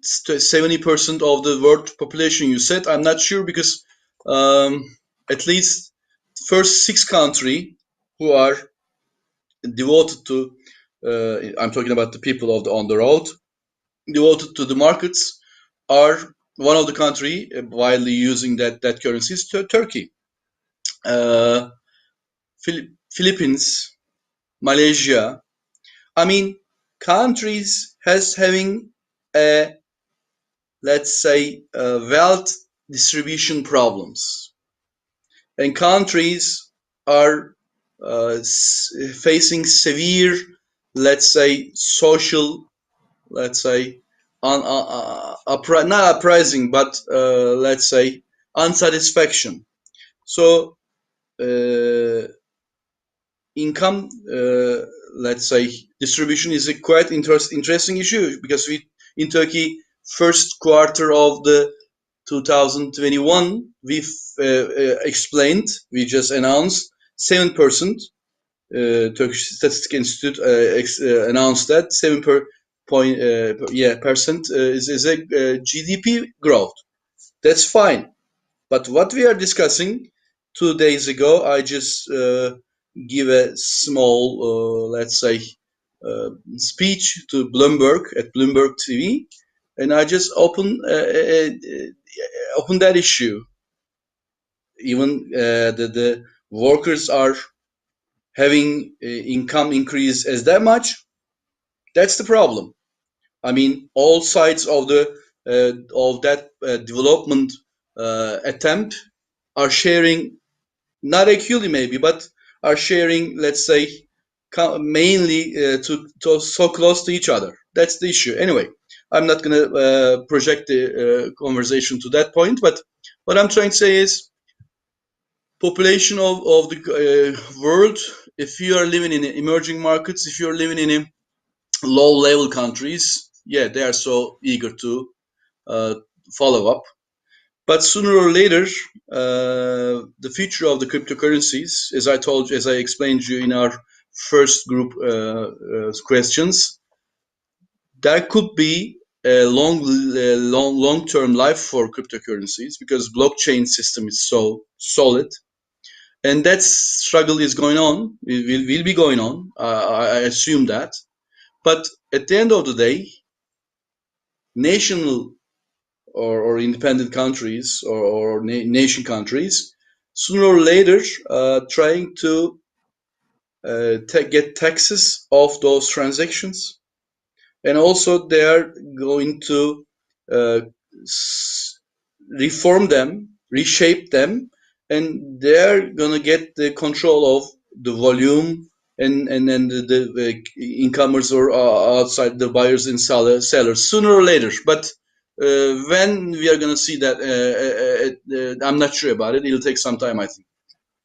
70% of the world population, you said, I'm not sure, because um, at least first six country who are devoted to I'm talking about the people on the road, devoted to the markets, are one of the country widely using that currency is Turkey, uh, Philippines, Malaysia. I mean, countries has having a, let's say, wealth distribution problems, and countries are facing severe, let's say, social, let's say, not uprising, but let's say unsatisfaction. So uh, income, let's say, distribution is a quite interesting issue, because we in Turkey, first quarter of the 2021, we've explained, we just announced 7%. Turkish Statistic Institute announced that 7% is a GDP growth. That's fine. But what we are discussing, 2 days ago, I just give a small, let's say, speech to Bloomberg at Bloomberg TV, and I just open that issue. Even the workers are having income increase as that much. That's the problem. I mean, all sides of the of that development attempt are sharing, not equally maybe, but are sharing, let's say, mainly to so close to each other. That's the issue. Anyway, I'm not going to project the conversation to that point, but what I'm trying to say is population of the world, if you are living in emerging markets, if you're living in low level countries, yeah, they are so eager to uh, follow up. But sooner or later, the future of the cryptocurrencies, as I told you, as I explained to you in our first group questions, there could be a long term life for cryptocurrencies because blockchain system is so solid, and that struggle is going on. It will be going on. I assume that. But at the end of the day, national or independent countries or nation countries, sooner or later, trying to get taxes off those transactions, and also they are going to uh, reform them, reshape them, and they're gonna get the control of the volume and the incomers or outside the buyers and sellers sooner or later. But when we are gonna see that, I'm not sure about it. It'll take some time, I think.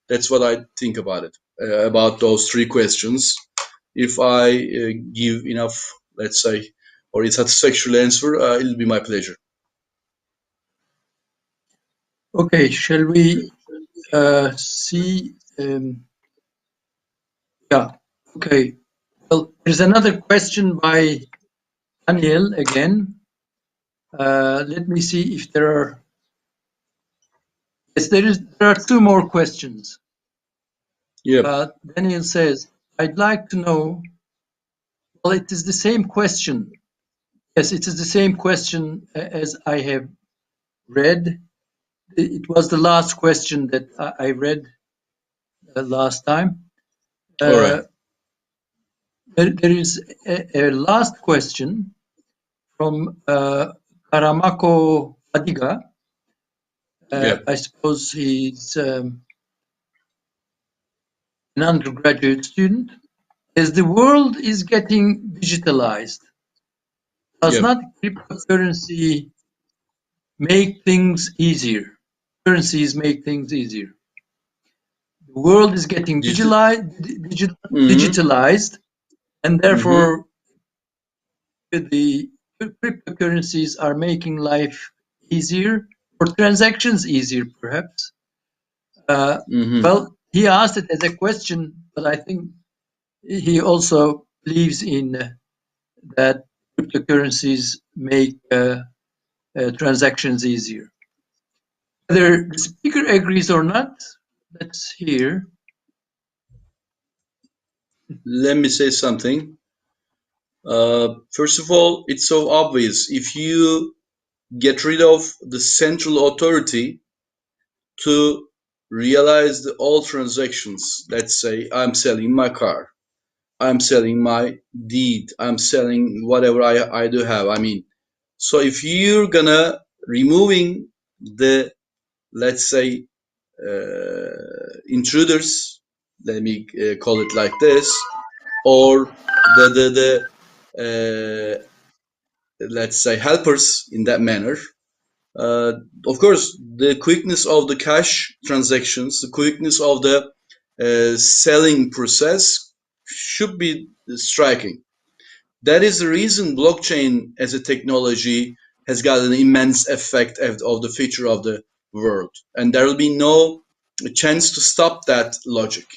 That's what I think about it. About those three questions. If I give enough, let's say, or a satisfactory answer, it'll be my pleasure. Okay, shall we see? Yeah, okay. Well, there's another question by Daniel again. Let me see if there are. Yes, there are two more questions. Yep. Daniel says, I'd like to know. Well, it is the same question. Yes, it is the same question as I have read. It was the last question that I read last time. All right. There is a last question from Karamako Fadiga. Yep. I suppose he's an undergraduate student. As the world is getting digitalized, does Yep. not cryptocurrency make things easier? Currencies make things easier. The world is getting Digital. Mm-hmm. digitalized, and Mm-hmm. therefore the cryptocurrencies are making life easier or transactions easier, perhaps. Uh, Mm-hmm. well, he asked it as a question, but I think he also believes in that cryptocurrencies make transactions easier. Whether the speaker agrees or not, let's hear. Let me say something. First of all, it's so obvious. If you get rid of the central authority to realize the all transactions, let's say I'm selling my car, I'm selling my deed, I'm selling whatever I do have. I mean, so if you're gonna removing the, let's say, intruders, let me call it like this, or the let's say helpers in that manner. Uh, of course, the quickness of the cash transactions, the quickness of the selling process should be striking. That is the reason blockchain as a technology has got an immense effect of the future of the world. And there will be no chance to stop that logic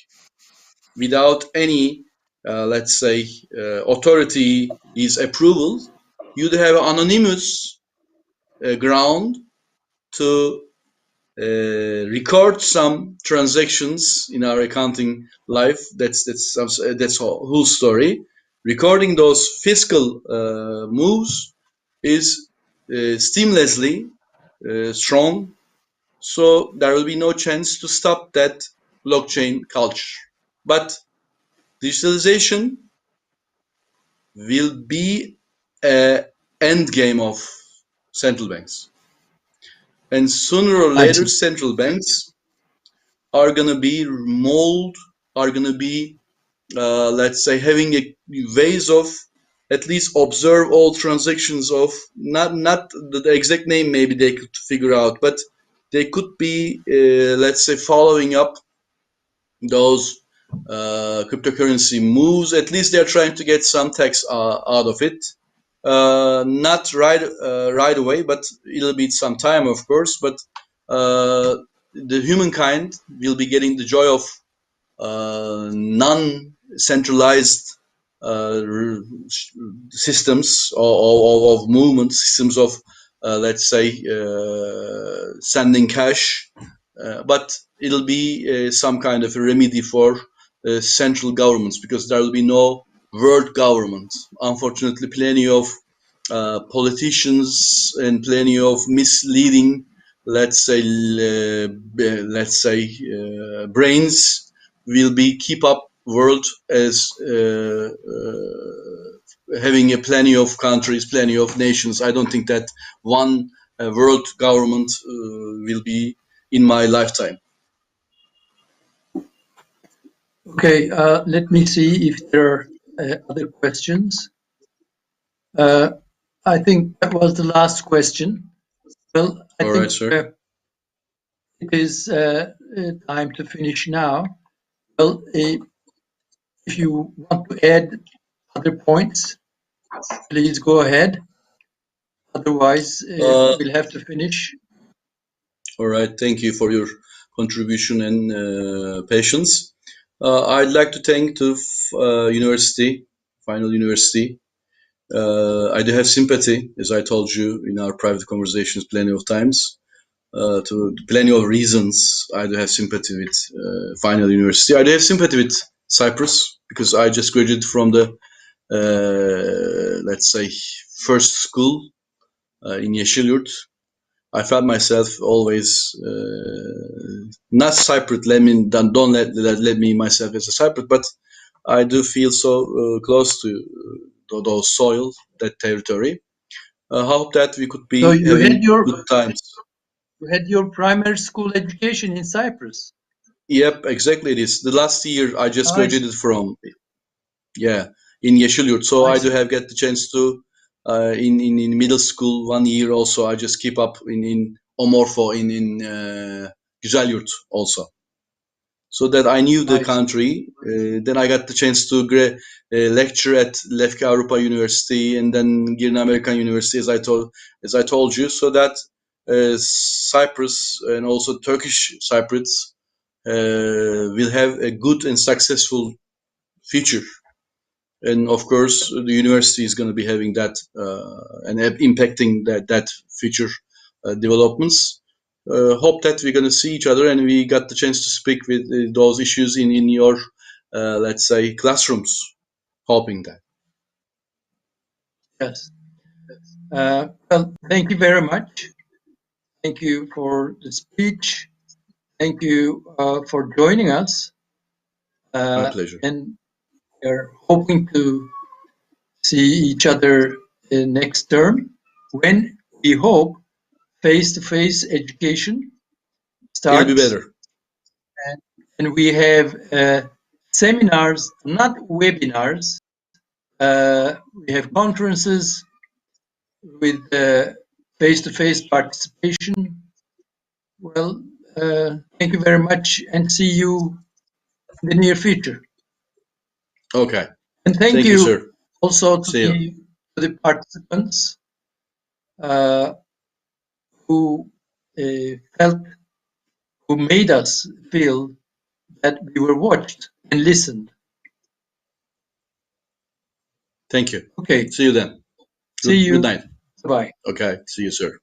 without any, let's say, authority's approval. You'd have anonymous ground to record some transactions in our accounting life. That's whole story. Recording those fiscal moves is seamlessly strong, so there will be no chance to stop that blockchain culture. But digitalization will be a end game of central banks. and sooner or I later see. central banks are gonna be mold, are gonna be let's say having a ways of at least observe all transactions of not the exact name maybe they could figure out, but they could be let's say following up those cryptocurrency moves. At least they're trying to get some tax out of it. Not right away, but it'll be some time, of course. But the humankind will be getting the joy of non-centralized uh, systems of movement, systems of let's say sending cash, but it'll be some kind of a remedy for central governments because there will be no world government. Unfortunately, plenty of politicians and plenty of misleading, let's say, brains will be keep up world as having a plenty of countries, plenty of nations. I don't think that one world government will be in my lifetime. Okay, let me see if there are other questions. Uh, I think that was the last question. Well, I All right, think sir. it is time to finish now. Well, if you want to add other points, please go ahead. Otherwise, Uh, we'll have to finish. all right. Thank you for your contribution and patience. I'd like to thank the university, final university. I do have sympathy, as I told you in our private conversations plenty of times. To plenty of reasons, I do have sympathy with final university. I do have sympathy with Cyprus because I just graduated from the let's say first school in Yeşilyurt. I felt myself always not Cypriot. Don't let me myself as a Cypriot, but I do feel so close to those soil, that territory. I hope that we could So be having good times. you had your primary school education in Cyprus. Yep, exactly. It is the last year I just I see. graduated from. Yeah, in Yeşilyurt. So I I do see. have get the chance to in middle school 1 year also. I just keep up in Omorfo in Güzelyurt also. So that I knew the I see. country. Then I got the chance to lecture at Lefke Avrupa University and then Girne American University, as I told you. So that Cyprus and also Turkish Cypriots will have a good and successful future. And of course, the university is going to be having that and impacting that future developments. Hope that we're going to see each other and we got the chance to speak with those issues in your let's say classrooms. Hoping that. Yes. Well, thank you very much. Thank you for the speech. Thank you for joining us. My pleasure. And we're hoping to see each other next term when we hope face-to-face education It'll be starts better. and, and we have seminars, not webinars. We have conferences with face-to-face participation. Well, thank you very much and see you in the near future. Okay. And thank Thank you, you sir. also to See you. the participants uh, who felt, who made us feel that we were watched and listened. Thank you. Okay, See you then. see Good you. night. Bye. Okay. See you, sir.